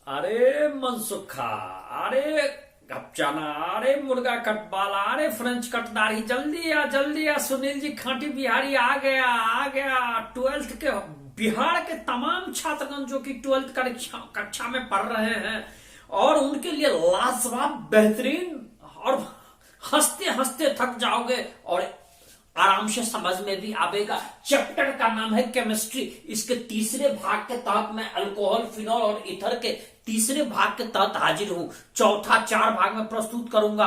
अरे मनसुखा, अरे गपचाना, अरे मुर्गा कटवाला, अरे फ्रेंच कटदारी, जल्दी आ सुनील जी खांटी बिहारी आ गया। 12th के बिहार के तमाम छात्रगण जो कि 12th कक्षा में पढ़ रहे हैं और उनके लिए लाजवाब बेहतरीन और हंसते हंसते थक जाओगे और आराम से समझ में भी आएगा। चैप्टर का नाम है केमिस्ट्री। इसके तीसरे भाग के तहत मैं अल्कोहल, फिनॉल और ईथर के तीसरे भाग के तहत हाजिर हूं। चौथा 4 भाग में प्रस्तुत करूंगा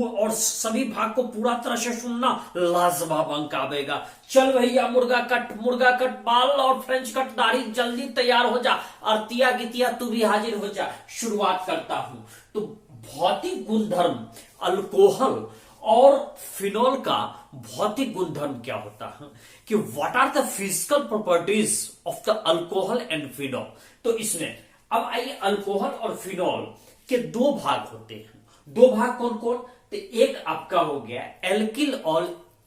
और सभी भाग को पूरा तरह से सुनना, लाजवाब अंक आवेगा। चल भैया, मुर्गा कट बाल और फ्रेंच कट दाढ़ी, जल्दी तैयार हो जा। अर्तिया गितिया तू भी हाजिर हो जा। शुरुआत करता हूं। तो भौतिक गुणधर्म अल्कोहल और फिनॉल का भौतिक गुणधर्म क्या होता है कि what are the physical properties of the alcohol and phenol. तो इसमें अब आइए, अल्कोहल और फिनॉल के 2 भाग होते हैं। 2 भाग कौन कौन? तो एक आपका हो गया एल्किल और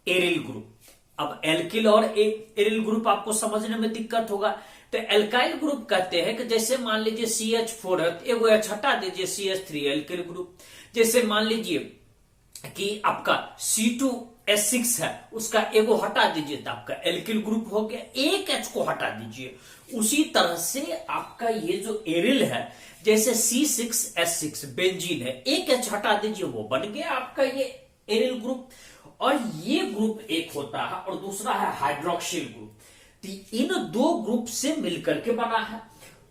एरिल ग्रुप। अब एल्किल और एरिल ग्रुप आपको समझने में दिक्कत होगा। तो एल्काइल ग्रुप कहते हैं कि जैसे मान लीजिए CH4 है, एगो H हटा दीजिए, CH3 एल्किल ग्रुप। जैसे मान लीजिए कि आपका C2H6 है, उसका एगो हटा दीजिए तो आपका एल्किल ग्रुप हो गया। एक H को हटा दीजिए। उसी तरह से आपका ये जो एरिल है, जैसे C6H6 बेंजीन है, एक H हटा दीजिए, वो बन गया आपका ये एरिल ग्रुप। और ये ग्रुप एक होता है और दूसरा है हाइड्रोक्सिल ग्रुप। तो इन 2 ग्रुप से मिलकर के बना है।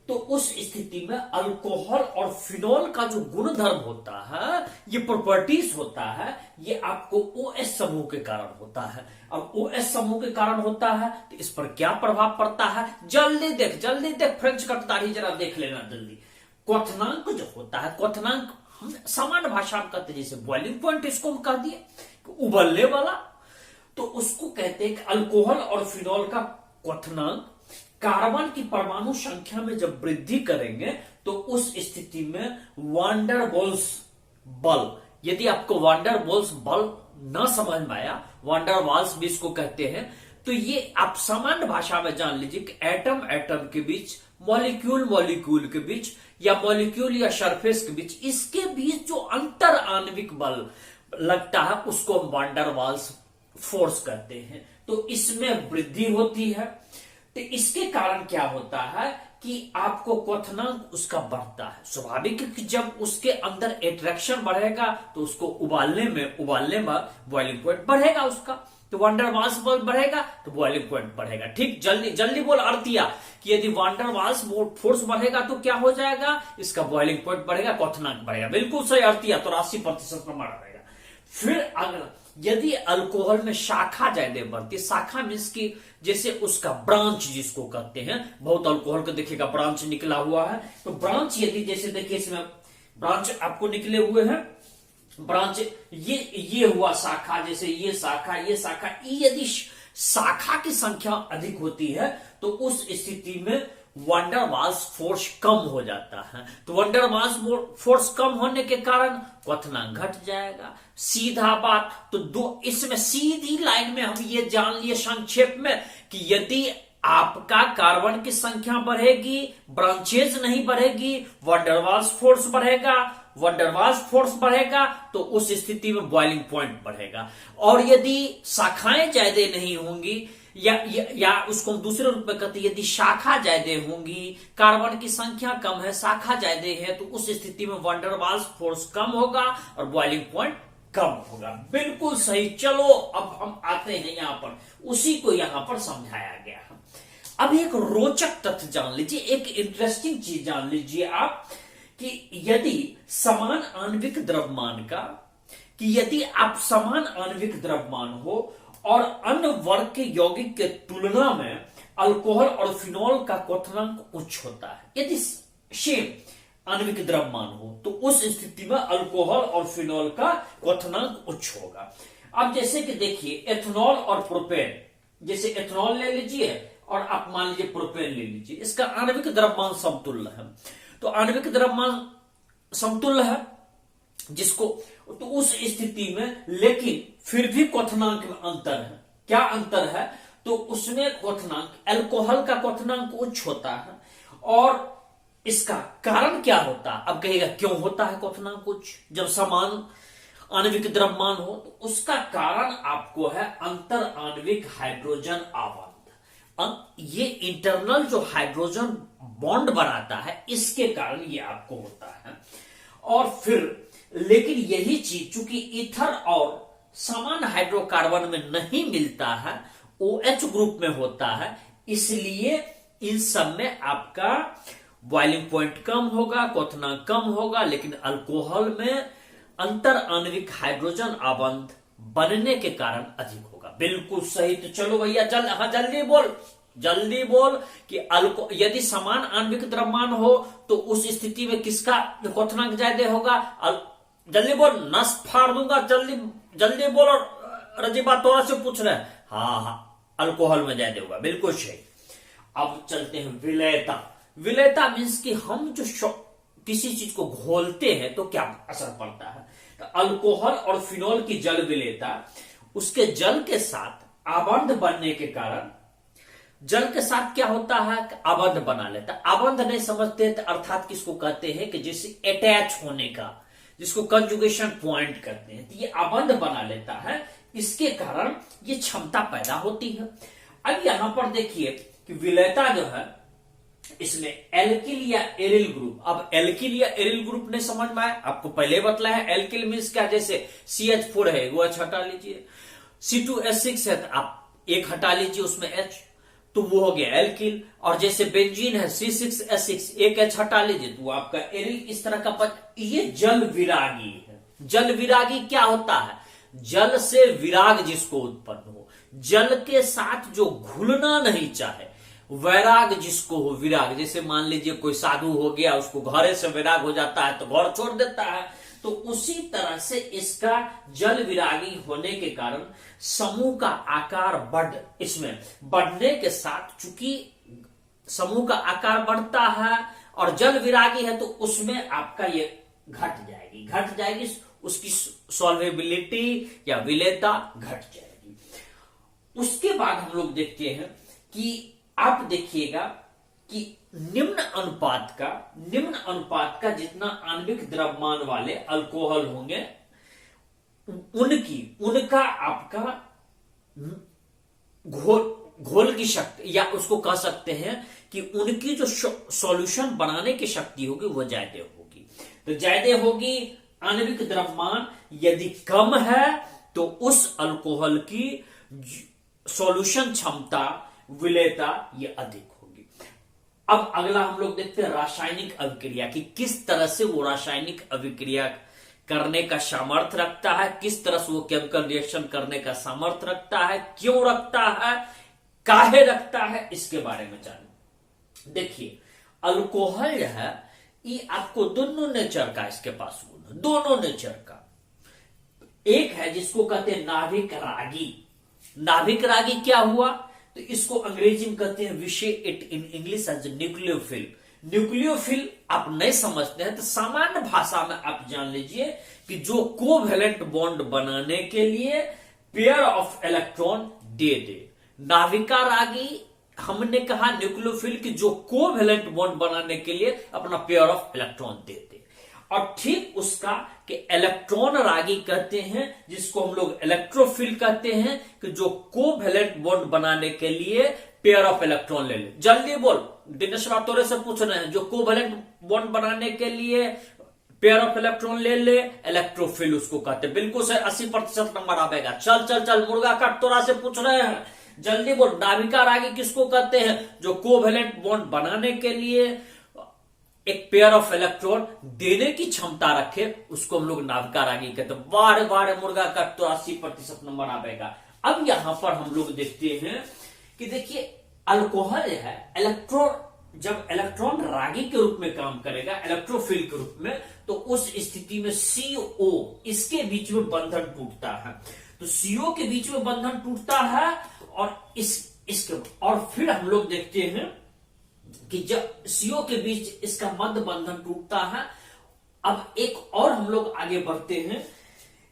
तो उस स्थिति में अल्कोहल और फिनॉल का जो गुणधर्म होता है, ये प्रॉपर्टीज होता है, ये आपको OH समूह के कारण होता है। अब OH समूह के कारण होता है तो इस पर क्या प्रभाव पड़ता है? जल्दी देख फ्रेंच कटदारी, जरा देख लेना जल्दी। क्वथनांक जो होता है, क्वथनांक हम सामान्य भाषा में कहते हैं, जैसे बॉइलिंग पॉइंट इसको हम कह दिए, उबलने वाला, तो उसको कहते हैं कि अल्कोहल और फिनॉल का क्वथनांक कार्बन की परमाणु संख्या में जब वृद्धि करेंगे तो उस स्थिति में वांडरवॉल्स बल, यदि आपको वांडरवॉल्स बल न समझ में आया, वांडरवाल्स भी इसको कहते हैं, तो ये आप सामान्य भाषा में जान लीजिए कि एटम के बीच, मॉलिक्यूल के बीच, या मॉलिक्यूल या सरफेस के बीच, इसके बीच जो अंतर आणविक बल लगता है उसको हम वांडरवाल्स फोर्स कहते हैं। तो इसमें वृद्धि होती है। तो इसके कारण क्या होता है कि आपको क्वथनांक उसका बढ़ता है। स्वाभाविक है कि जब उसके अंदर एट्रैक्शन बढ़ेगा तो उसको उबालने में बॉइलिंग पॉइंट बढ़ेगा उसका। तो वांडरवाल्स बल बढ़ेगा तो बॉइलिंग पॉइंट बढ़ेगा। ठीक, जल्दी बोल अर्तिया कि यदि वांडरवाल्स फोर्स बढ़ेगा तो क्या हो जाएगा? इसका बॉइलिंग पॉइंट बढ़ेगा, क्वथनांक बढ़ेगा। बिल्कुल सही अर्तिया, तो 80% प्रमाण रहेगा। फिर अगर यदि अल्कोहल में शाखा ज्यादा बढ़ती, शाखा मीन्स की जैसे उसका ब्रांच जिसको कहते हैं, बहुत अल्कोहल को देखिएगा ब्रांच निकला हुआ है, तो ब्रांच यदि जैसे देखिए इसमें ब्रांच आपको निकले हुए हैं, ब्रांच ये हुआ शाखा, जैसे ये शाखा, यदि शाखा की संख्या अधिक होती है तो उस स्थिति में वांडरवाल्स फोर्स कम हो जाता है। तो वांडरवाल्स फोर्स कम होने के कारण क्वथनांक घट जाएगा। सीधा बात। तो इसमें सीधी लाइन में हम ये जान लिए संक्षेप में कि यदि आपका कार्बन की संख्या बढ़ेगी, ब्रांचेज नहीं बढ़ेगी, वांडरवाल्स फोर्स बढ़ेगा तो उस स्थिति में बॉइलिंग पॉइंट बढ़ेगा। और यदि शाखाएं ज्यादा नहीं होंगी, या उसको हम दूसरे रूप में कहते हैं, यदि शाखा ज्यादा होंगी, कार्बन की संख्या कम है, शाखा ज्यादा है, तो उस स्थिति में वांडरवाल्स फोर्स कम होगा और बॉइलिंग पॉइंट कम होगा। बिल्कुल सही। चलो अब हम आते हैं यहां पर, उसी को यहां पर समझाया गया है। अब एक रोचक तथ्य जान लीजिए, एक इंटरेस्टिंग चीज जान लीजिए आप कि यदि समान आणविक द्रव्यमान हो और अन्य वर्ग के यौगिक के तुलना में अल्कोहल और फिनॉल का क्वथनांक उच्च होता है। यदि सेम आणविक द्रव्यमान हो तो उस स्थिति में अल्कोहल और फिनॉल का क्वथनांक उच्च होगा। अब जैसे कि देखिए एथेनॉल और प्रोपेन, जैसे एथेनॉल ले लीजिए और आप मान लीजिए प्रोपेन ले लीजिए, इसका आणविक द्रव्यमान समतुल्य है। तो आणविक द्रव्यमान समतुल्य है जिसको, तो उस स्थिति में लेकिन फिर भी क्वथनांक में अंतर है। क्या अंतर है? तो उसमें क्वथनांक, अल्कोहल का क्वथनांक उच्च होता है और इसका कारण क्या होता है? अब कहेगा क्यों होता है कुछ ना कुछ जब समान आणविक द्रव्यमान हो, तो उसका कारण आपको है अंतर आणविक हाइड्रोजन आबंध। ये इंटरनल जो हाइड्रोजन बॉन्ड बनाता है, इसके कारण ये आपको होता है। और फिर लेकिन यही चीज चूंकि ईथर और समान हाइड्रोकार्बन में नहीं मिलता है, OH ग्रुप में होता है, इसलिए इन सब में आपका बॉइलिंग पॉइंट कम होगा, क्वथनांक कम होगा, लेकिन अल्कोहल में अंतर आणविक हाइड्रोजन आबंध बनने के कारण अधिक होगा। बिल्कुल सही। तो चलो भैया जल्दी बोल कि यदि समान आणविक द्रव्यमान हो तो उस स्थिति में किसका क्वथनांक ज्यादा होगा? जल्दी बोल, नस फाड़ दूंगा। जल्दी बोल। और रजीबा तोरा से पूछ रहे हैं। हाँ, अल्कोहल में ज्यादा होगा। बिल्कुल सही। अब चलते हैं विलेयता। विलेयता मीन्स कि हम जो किसी चीज को घोलते हैं तो क्या असर पड़ता है। तो अल्कोहल और फिनॉल की जल विलेयता उसके जल के साथ आबंध बनने के कारण, जल के साथ क्या होता है, आबंध बना लेता है। आबंध नहीं समझते तो अर्थात किसको कहते हैं कि जैसे अटैच होने का, जिसको कंजुगेशन पॉइंट कहते हैं, तो ये आबंध बना लेता है। इसके कारण ये क्षमता पैदा होती है। अब यहां पर देखिए कि विलेयता जो है इसमें एल्किल या एरिल ग्रुप। अब एल्किल या एरिल ग्रुप नहीं समझ में आया, आपको पहले बतलाया है। एल्किल मीन्स क्या, जैसे CH4 है वो H हटा लीजिए, C2H6 है तो आप एक हटा लीजिए उसमें H, तो वो हो गया एल्किल। और जैसे बेंजीन है C6H6, एक H हटा लीजिए तो वो आपका एरिल। इस तरह का ये जल विरागी है। जल विरागी क्या होता है? जल से विराग जिसको उत्पन्न हो, जल के साथ जो घुलना नहीं चाहे, वैराग जिसको हो, विराग। जैसे मान लीजिए कोई साधु हो गया, उसको घरे से वैराग हो जाता है तो घर छोड़ देता है, तो उसी तरह से इसका जल विरागी होने के कारण समूह का आकार इसमें बढ़ने के साथ, चूंकि समूह का आकार बढ़ता है और जल विरागी है तो उसमें आपका ये घट जाएगी, उसकी सॉल्वेबिलिटी या विलेयता घट जाएगी। उसके बाद हम लोग देखते हैं कि आप देखिएगा कि निम्न अनुपात का जितना आणविक द्रव्यमान वाले अल्कोहल होंगे, उनका आपका घोल की शक्ति, या उसको कह सकते हैं कि उनकी जो सॉल्यूशन बनाने की शक्ति होगी वो ज्यादा होगी। तो ज्यादा होगी, आणविक द्रव्यमान यदि कम है तो उस अल्कोहल की सॉल्यूशन क्षमता, विलेयता ये अधिक होगी। अब अगला हम लोग देखते हैं रासायनिक अभिक्रिया की, किस तरह से वो रासायनिक अभिक्रिया करने का सामर्थ्य रखता है, किस तरह से वो केमिकल रिएक्शन करने का सामर्थ्य रखता है, क्यों रखता है, काहे रखता है, इसके बारे में जाने। देखिए अल्कोहल जो है ये आपको दोनों नेचर का, इसके पास दोनों नेचर का। एक है जिसको कहते हैं नाभिक रागी। नाभिक रागी क्या हुआ, तो इसको अंग्रेजी में कहते हैं, वी से इट इन इंग्लिश एज न्यूक्लियोफिल। न्यूक्लियोफिल आप नहीं समझते हैं तो सामान्य भाषा में आप जान लीजिए कि जो कोवेलेंट बॉन्ड बनाने के लिए पेयर ऑफ इलेक्ट्रॉन दे दे। नाभिका रागी हमने कहा न्यूक्लियोफिल की जो कोवेलेंट बॉन्ड बनाने के लिए अपना पेयर ऑफ इलेक्ट्रॉन दे दे। और ठीक उसका कि इलेक्ट्रॉन रागी कहते हैं, जिसको हम लोग इलेक्ट्रोफिल कहते हैं, कि जो कोवेलेंट बॉन्ड बनाने के लिए पेयर ऑफ इलेक्ट्रॉन ले ले। जल्दी बोल, दिनेश तोरे से पूछ रहे हैं, जो कोवेलेंट बॉन्ड बनाने के लिए पेयर ऑफ इलेक्ट्रॉन ले ले, इलेक्ट्रोफिल उसको कहते हैं। बिल्कुल से 80% नंबर आएगा। चल मुर्गा काट, तोरा से पूछ रहे हैं, जल्दी बोल। नाभिका रागी किसको कहते हैं, जो कोवेलेंट बॉन्ड बनाने के लिए एक पेयर ऑफ इलेक्ट्रॉन देने की क्षमता रखे, उसको हम लोग नाभिका रागी कहते हैं। बारे मुर्गा काट, तो 80% नंबर आएगा। अब यहां पर हम लोग देखते हैं कि देखिए अल्कोहल है, जब इलेक्ट्रॉन रागी के रूप में काम करेगा, इलेक्ट्रोफिल के रूप में, तो उस स्थिति में CO इसके बीच में बंधन टूटता है। तो CO के बीच में बंधन टूटता है और फिर हम लोग देखते हैं कि जब CO के बीच इसका मध्य बंधन टूटता है। अब एक और हम लोग आगे बढ़ते हैं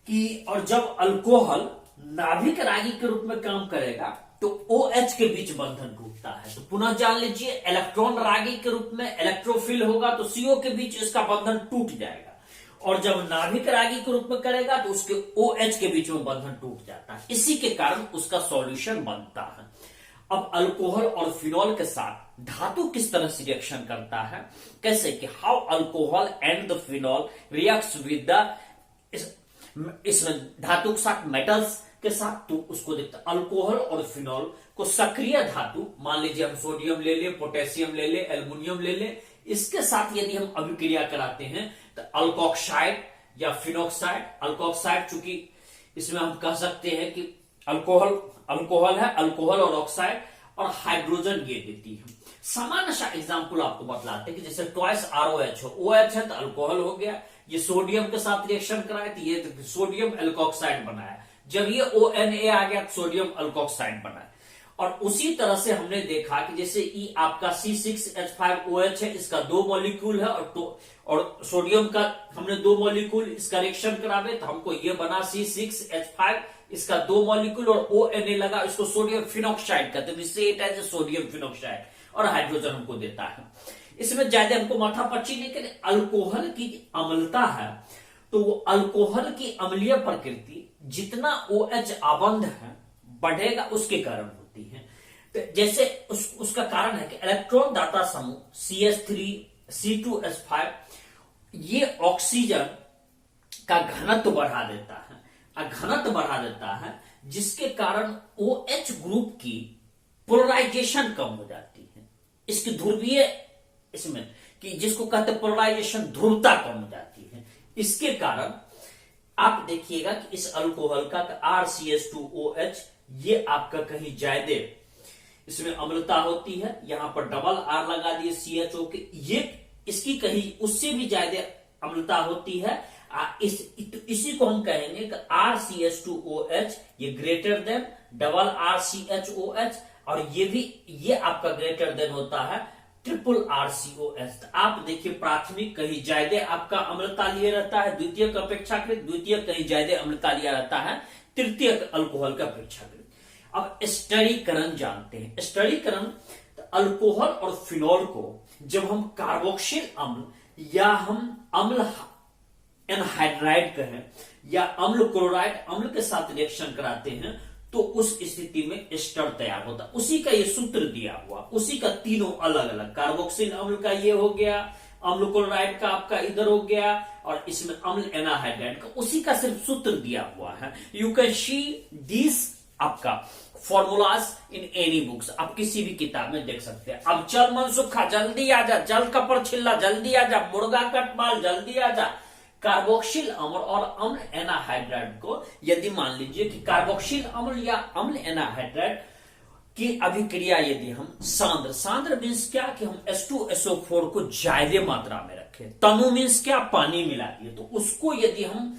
कि और जब अल्कोहल नाभिक रागी के रूप में काम करेगा तो OH के बीच बंधन टूटता है। तो पुनः जान लीजिए, इलेक्ट्रॉन रागी के रूप में इलेक्ट्रोफिल होगा तो CO के बीच इसका बंधन टूट जाएगा, और जब नाभिक रागी के रूप में करेगा तो उसके OH के बीच में बंधन टूट जाता है। इसी के कारण उसका सॉल्यूशन बनता है। अब अल्कोहल और फिनॉल के साथ धातु किस तरह से रिएक्शन करता है, कैसे कि how alcohol and the phenol reacts with the, इस धातु के साथ मेटल्स के साथ, तो उसको देखते हैं। अल्कोहल और फिनॉल को सक्रिय धातु, मान लीजिए हम सोडियम ले ले, पोटेशियम ले ले, एल्युमिनियम ले ले, इसके साथ यदि हम अभिक्रिया कराते हैं तो अल्कोक्साइड या फिनोक्साइड, अल्कोक्साइड चूंकि इसमें हम कह सकते हैं कि अल्कोहल है, अल्कोहल और ऑक्साइड और हाइड्रोजन ये देती है। सामान्य सा एग्जाम्पल आपको बतलाते हैं कि जैसे ट्वाइस ROH हो, OH है तो अल्कोहल हो गया, ये सोडियम के साथ रिएक्शन कराए तो ये सोडियम एल्कोक्साइड बनाया, जब ये ONA आ गया तो सोडियम अल्कोक्साइड बनाया। और उसी तरह से हमने देखा कि जैसे ई आपका C6H5OH है, इसका 2 मॉलिक्यूल है, और सोडियम का हमने 2 मॉलिक्यूल इसका रिएक्शन करावे तो हमको ये बना C6H5, इसका 2 मॉलिक्यूल और ONA लगा, इसको सोडियम फिनोक्साइड कहते हैं, इससे इट एज सोडियम फिनोक्साइड, और हाइड्रोजन हमको देता है। इसमें ज्यादा हमको माथा पच्ची नहीं करें। अल्कोहल की अम्लता है तो वो अल्कोहल की अम्लीय प्रकृति जितना OH आबंध है बढ़ेगा उसके कारण होती है। तो जैसे उसका कारण है कि इलेक्ट्रॉन दाता समूह CH3 C2H5 ये ऑक्सीजन का घनत्व बढ़ा देता है, घनत्व बढ़ा देता है, जिसके कारण OH ग्रुप की पोलराइजेशन कम हो जाती है, इसकी ध्रुवीय इसमें कि जिसको कहते हैं पोलराइजेशन, ध्रुवता कम हो जाती है। इसके कारण आप देखिएगा कि इस अल्कोहल का RCH2OH ये आपका कहीं ज्यादा इसमें अम्लता होती है, यहां पर डबल R लगा दिए CHO के, ये इसकी कहीं उससे भी ज्यादा अम्लता होती है। इसी को हम कहेंगे कि RCH2OH ये ग्रेटर देन डबल RCHOH, और ये आपका ग्रेटर देन होता है ट्रिपल RCOH। तो आप देखिए प्राथमिक कहीं ज्यादा आपका अम्लता लिए रहता है, द्वितीयक अपेक्षाकृत, द्वितीयक कहीं ज्यादा अम्लता लिया रहता है तृतीयक अल्कोहल का अपेक्षाकृत। अब स्टरीकरण जानते हैं। स्टरीकरण तो अल्कोहल और फिनॉल को जब हम कार्बोक्सिल अम्ल या हम अम्ल एनहाइड्राइड कहें या अम्ल क्लोराइड अम्ल के साथ रिएक्शन कराते हैं तो उस स्थिति में एस्टर तैयार होता है। उसी का ये सूत्र दिया हुआ, उसी का तीनों अलग अलग, कार्बोक्सिल अम्ल का ये हो गया, अम्ल क्लोराइड का आपका इधर हो गया, और इसमें अम्ल एनाहाइड्राइड का उसी का सिर्फ सूत्र दिया हुआ है। यू कैन सी दिस आपका फॉर्मूलाज इन एनी बुक्स, आप किसी भी किताब में देख सकते हैं। अब चल मनसुखा जल्दी आजा, जल का परछिल्ला जल्दी आजा, मुर्गा कटमाल जल्दी आजा। कार्बोक्सिल अम्ल और अम्ल एनाहाइड्राइड को यदि मान लीजिए कि कार्बोक्सिल अम्ल या अम्ल एनाहाइड्राइड की अभिक्रिया यदि हम सांद्र मीन्स क्या कि हम H2SO4 को ज्यादा मात्रा में रखें, तनु मीन्स क्या पानी मिला दिए, तो उसको यदि हम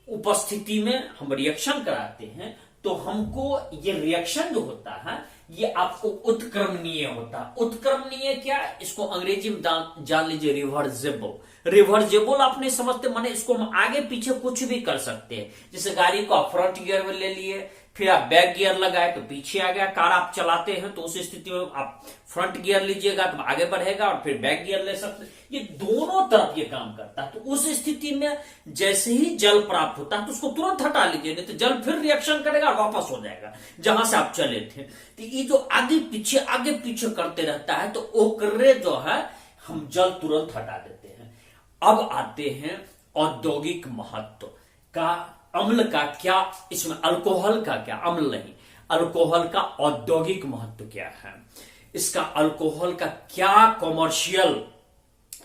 उपस्थिति में हम रिएक्शन कराते हैं तो हमको ये रिएक्शन जो होता है ये आपको उत्क्रमणीय होता है। उत्क्रमणीय क्या, इसको अंग्रेजी में जान लीजिए रिवर्जेबल। रिवर्जेबल आप नहीं समझते, माने इसको हम आगे पीछे कुछ भी कर सकते हैं। जैसे गाड़ी को आप फ्रंट गियर में ले लिए, फिर आप बैक गियर लगाए तो पीछे आ गया। कार आप चलाते हैं तो उस स्थिति में आप फ्रंट गियर लीजिएगा तो आगे बढ़ेगा, और फिर बैक गियर ले सकते हैं। ये दोनों तरफ ये काम करता है। तो उस स्थिति में जैसे ही जल प्राप्त होता है तो उसको तुरंत हटा लीजिए, नहीं तो जल फिर रिएक्शन करेगा और वापस हो जाएगा जहां से आप चले थे। तो ये जो आगे पीछे करते रहता है तो ओकरे जो है हम जल तुरंत हटा देते हैं। अब आते हैं औद्योगिक महत्व का, अम्ल का क्या, इसमें अल्कोहल का क्या, अम्ल नहीं, अल्कोहल का औद्योगिक महत्व क्या है, इसका अल्कोहल का क्या कॉमर्शियल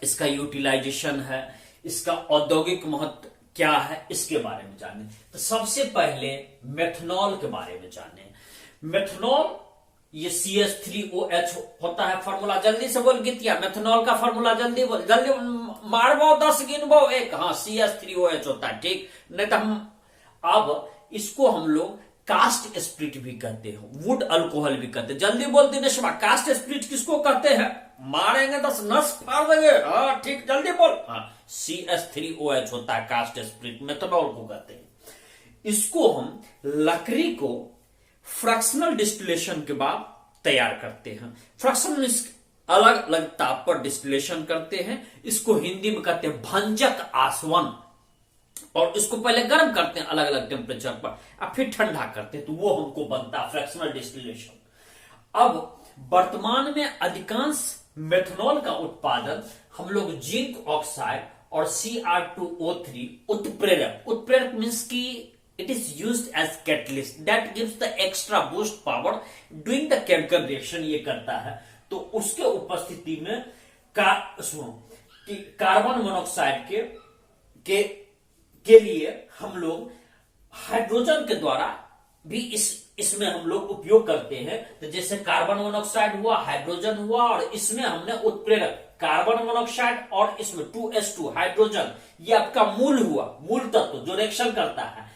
इसका यूटिलाइजेशन है, इसका औद्योगिक महत्व क्या है, इसके बारे में जाने। तो सबसे पहले मेथनॉल के बारे में जाने। मेथनॉल ये CH3OH होता है फॉर्मूला, जल्दी से बोल गीतिया, मेथनॉल का फॉर्मूला जल्दी बोल, जल्दी मारबो 10 गिनबो 1, हाँ CH3OH होता है, ठीक। नहीं तो हम अब इसको हम लोग कास्ट स्प्रिट भी कहते हैं, वुड अल्कोहल भी कहते हैं। जल्दी बोल दिनेश, कास्ट स्प्रिट किसको कहते हैं, मारेंगे 10 नस फाड़ देंगे, हाँ ठीक, जल्दी बोल। हाँ CH3OH होता है कास्ट स्प्रिट, मेथनॉल को कहते हैं। इसको हम लकड़ी को फ्रैक्शनल डिस्टिलेशन के बाद तैयार करते हैं। फ्रैक्शनल अलग अलग ताप पर डिस्टिलेशन करते हैं। इसको हिंदी में कहते हैं भंजक आसवन। और इसको पहले गर्म करते हैं अलग अलग टेम्परेचर पर, और फिर ठंडा करते हैं, तो वो हमको बनता है फ्रैक्शनल डिस्टिलेशन। अब वर्तमान में अधिकांश मेथनॉल का उत्पादन हम लोग जिंक ऑक्साइड और Cr2O3 उत्प्रेरक मीन्स की it is used as catalyst that gives the extra boost power doing the chemical reaction, ये करता है। तो उसके उपस्थिति में कार्बन मोनोऑक्साइड के लिए हम लोग हाइड्रोजन के द्वारा भी इसमें हम लोग उपयोग करते हैं। तो जैसे कार्बन मोनोऑक्साइड हुआ, हाइड्रोजन हुआ, और इसमें हमने उत्प्रेरक कार्बन मोनोऑक्साइड और इसमें 2s2 हाइड्रोजन, ये आपका मूल हुआ, मूल तत्व जो रिएक्शन करता है।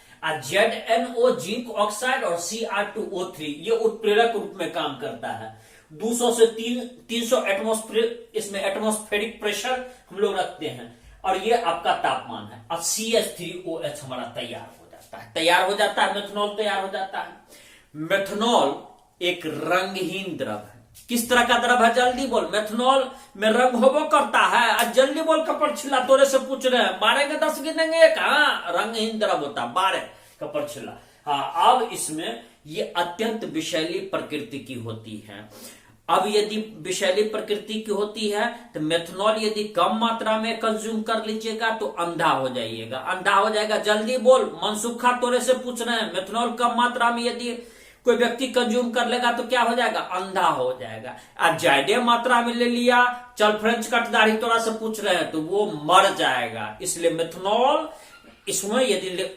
ZNO जिंक ऑक्साइड और Cr2O3 ये उत्प्रेरक रूप में काम करता है। 200 से 300 एटमॉस्फेयर, इसमें एटमॉस्फेरिक प्रेशर हम लोग रखते हैं, और ये आपका तापमान है। अब CH3OH हमारा तैयार हो जाता है, मेथनॉल तैयार हो जाता है। मेथनॉल एक रंगहीन द्रव है। किस तरह का द्रव है? जल्दी बोल। मेथनॉल में रंग होबो करता है। आज जल्दी बोल कपड़ छिला, तोरे से पूछ रहे हैं। 12 के 10 गिनेंगे एक। हाँ, रंगहीन द्रव होता है 12 कपड़ छिला। हाँ, अब इसमें ये अत्यंत विषैली प्रकृति की होती है। अब यदि विषैली प्रकृति की होती है तो मेथनॉल यदि कम मात्रा में कंज्यूम कर लीजिएगा तो अंधा हो जाएगा। जल्दी बोल, मनसुखा तोरे से पूछ रहे हैं। मेथनॉल कम मात्रा में यदि कोई व्यक्ति कंज्यूम कर लेगा तो क्या हो जाएगा? अंधा हो जाएगा। अब ज्यादा मात्रा में ले लिया, चल फ्रेंच कटदारी तोरा से पूछ रहे हैं, तो वो मर जाएगा। इसलिए मेथनॉल इसमें यदि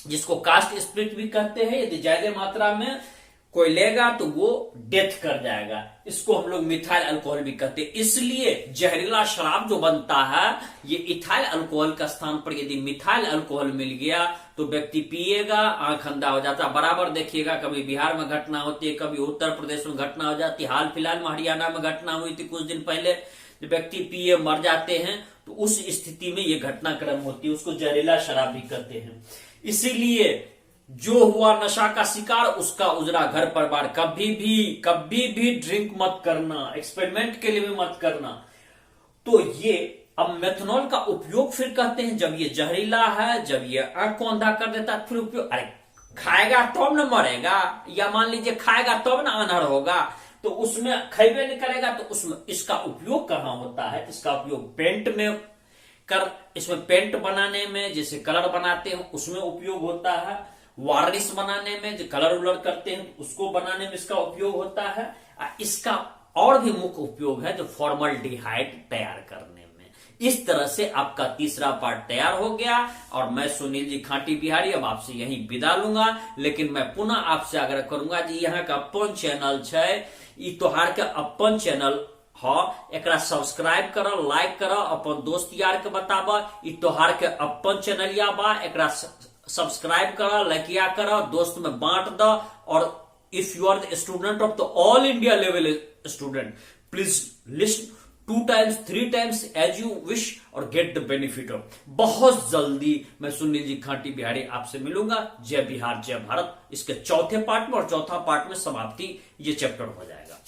जिसको कास्ट स्प्लिट भी कहते हैं, यदि ज्यादा मात्रा में कोई लेगा तो वो डेथ कर जाएगा। इसको हम लोग मिथाइल अल्कोहल भी कहते हैं। इसलिए जहरीला शराब जो बनता है, ये इथाइल अल्कोहल का स्थान पर यदि मिथाइल अल्कोहल मिल गया तो व्यक्ति पिएगा, आंख अंधा हो जाता है। बराबर देखिएगा, कभी बिहार में घटना होती है, कभी उत्तर प्रदेश में घटना हो जाती है। हाल फिलहाल में हरियाणा में घटना हुई थी कुछ दिन पहले, जो व्यक्ति पिए मर जाते हैं, तो उस स्थिति में ये घटनाक्रम होती है। उसको जहरीला शराब भी कहते हैं। इसीलिए जो हुआ नशा का शिकार, उसका उजरा घर परिवार। कभी भी ड्रिंक मत करना, एक्सपेरिमेंट के लिए भी मत करना। तो ये अब मेथनॉल का उपयोग फिर कहते हैं जब ये जहरीला है, जब ये आंख को अंधा कर देता है, फिर उपयोग। अरे खाएगा तब न मरेगा, या मान लीजिए खाएगा तब न अनहर होगा, तो उसमें खैबे नहीं करेगा, तो उसमें इसका उपयोग कहाँ होता है? इसका उपयोग पेंट में इसमें पेंट बनाने में, जैसे कलर बनाते हैं उसमें उपयोग होता है। वार्निश बनाने में, जो कलर उलर करते हैं उसको बनाने में इसका उपयोग होता है। इसका और भी मुख्य उपयोग है जो फॉर्मल्डिहाइड तैयार करने में। इस तरह से आपका तीसरा पार्ट तैयार हो गया, और मैं सुनील जी खाटी बिहारी अब आपसे यहीं विदा लूंगा। लेकिन मैं पुनः आपसे आग्रह करूंगा जी, यहाँ का अपन चैनल है, ई तोहार के अपन चैनल हाँ, एकरा सब्सक्राइब करो, लाइक करो, अपन दोस्त यार के बताबा। ई तोहार के अपन चैनलिया बा, एकरा सब्सक्राइब करो, लाइकिया करो, दोस्त में बांट दो। और if you are the student of the all India level student, please list 2 times 3 times as you wish और गेट द बेनिफिट ऑफ। बहुत जल्दी मैं सुनील जी खाटी बिहारी आपसे मिलूंगा। जय बिहार जय भारत, इसके चौथे पार्ट में, और चौथा पार्ट में समाप्ति ये चैप्टर हो जाएगा।